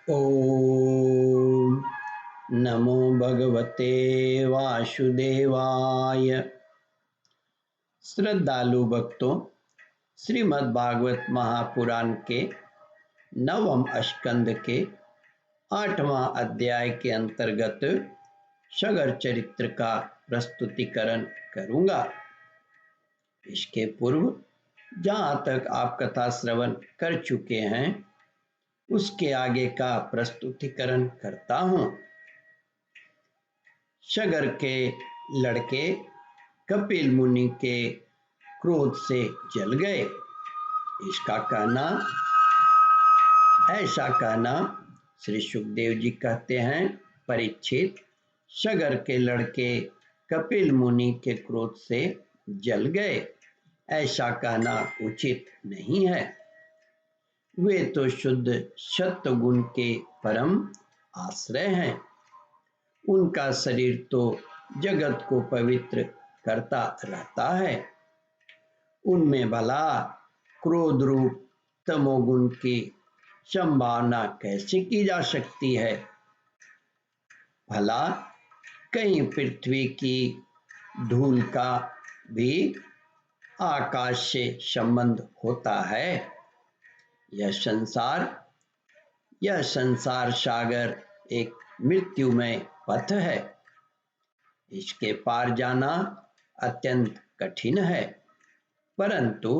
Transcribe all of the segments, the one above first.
ओम नमो भगवते वासुदेवाय। श्रद्धालु भक्तों, श्रीमद् भागवत महापुराण के नवम स्कंद के 8वां अध्याय के अंतर्गत सगर चरित्र का प्रस्तुतिकरण करूंगा। इसके पूर्व जहां तक आप कथा श्रवण कर चुके हैं उसके आगे का प्रस्तुतिकरण करता हूं। सगर के लड़के कपिल मुनि के क्रोध से जल गए। इसका कहना ऐसा कहना श्री सुखदेव जी कहते हैं, परीक्षित, सगर के लड़के कपिल मुनि के क्रोध से जल गए, ऐसा कहना उचित नहीं है। वे तो शुद्ध सत्व गुण के परम आश्रय हैं। उनका शरीर तो जगत को पवित्र करता रहता है। उनमें भला क्रोध रूप तमोगुण की संभावना कैसे की जा सकती है? भला कहीं पृथ्वी की धूल का भी आकाश से संबंध होता है? यह संसार सागर एक मृत्युमय पथ है। इसके पार जाना अत्यंत कठिन है, परंतु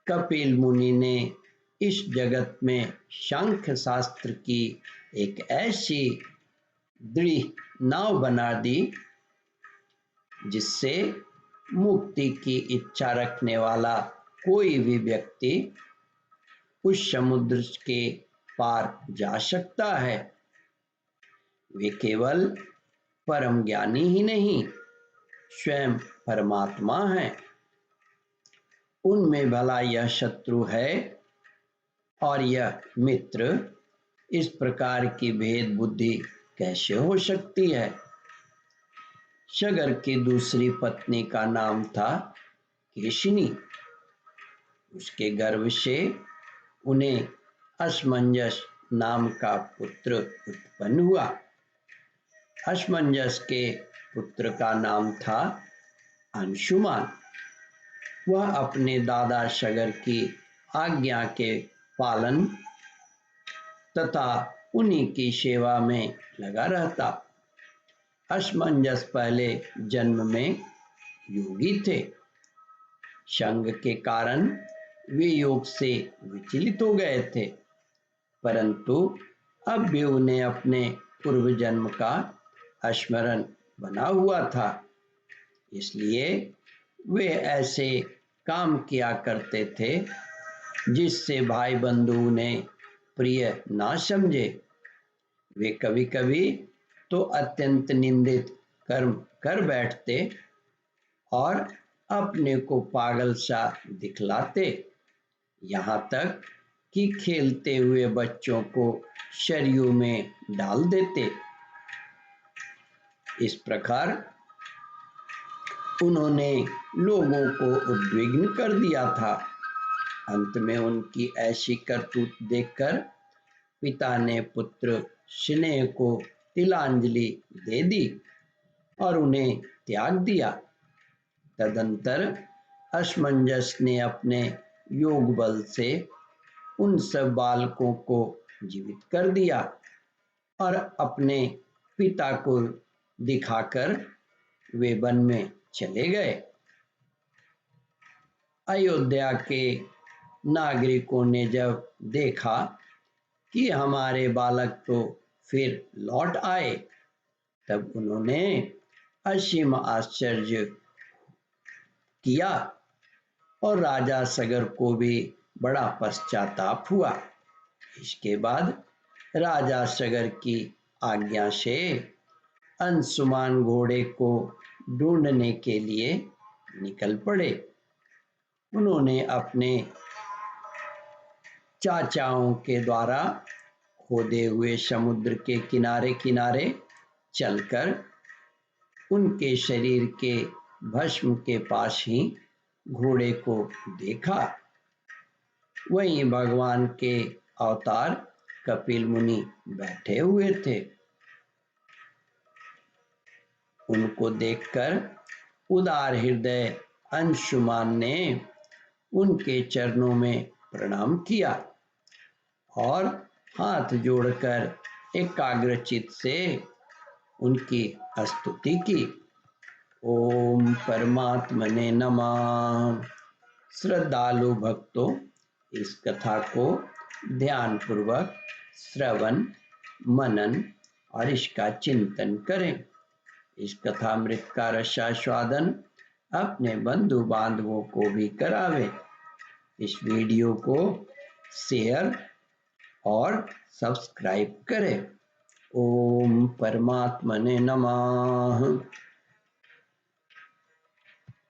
कपिल मुनि ने इस जगत में सांख्य शास्त्र की एक ऐसी दृढ़ नाव बना दी जिससे मुक्ति की इच्छा रखने वाला कोई भी व्यक्ति उस समुद्र के पार जा सकता है। वे केवल परम ज्ञानी ही नहीं, स्वयं परमात्मा हैं। उनमें भला यह शत्रु है और यह मित्र, इस प्रकार की भेद बुद्धि कैसे हो सकती है? सगर की दूसरी पत्नी का नाम था केशिनी। उसके गर्भ से उन्हें असमंजस नाम का पुत्र उत्पन्न हुआ। असमंजस के पुत्र का नाम था अंशुमान। वह अपने दादा सगर की आज्ञा के पालन तथा उन्हीं की सेवा में लगा रहता। असमंजस पहले जन्म में योगी थे। संग के कारण वे योग से विचलित हो गए थे, परंतु अब भी उन्हें अपने पूर्व जन्म का स्मरण बना हुआ था। इसलिए वे ऐसे काम किया करते थे जिससे भाई बंधु उन्हें प्रिय ना समझे। वे कभी कभी तो अत्यंत निंदित कर्म कर बैठते और अपने को पागल सा दिखलाते, यहाँ तक कि खेलते हुए बच्चों को सरयू में डाल देते। इस प्रकार उन्होंने लोगों को उद्विग्न कर दिया था। अंत में उनकी ऐसी करतूत देखकर पिता ने पुत्र स्नेह को तिलांजलि दे दी और उन्हें त्याग दिया। तदंतर असमंजस ने अपने योग बल से उन सब बालकों को जीवित कर दिया और अपने पिता को दिखाकर वे वन में चले गए। अयोध्या के नागरिकों ने जब देखा कि हमारे बालक तो फिर लौट आए, तब उन्होंने असीम आश्चर्य किया और राजा सगर को भी बड़ा पश्चाताप हुआ। इसके बाद राजा सगर की आज्ञा से अंशुमान घोड़े को ढूंढने के लिए निकल पड़े। उन्होंने अपने चाचाओं के द्वारा खोदे हुए समुद्र के किनारे किनारे चलकर उनके शरीर के भस्म के पास ही घोड़े को देखा। वहीं भगवान के अवतार कपिल मुनि बैठे हुए थे। उनको देखकर उदार हृदय अंशुमान ने उनके चरणों में प्रणाम किया और हाथ जोड़कर एकाग्रचित से उनकी स्तुति की। ओम परमात्मने नमः। श्रद्धालु भक्तों, इस कथा को ध्यान पूर्वक श्रवण, मनन और इसका चिंतन करें। इस कथामृत का रसास्वादन अपने बंधु बांधवों को भी करावें। इस वीडियो को शेयर और सब्सक्राइब करें। ओम परमात्मने नमः।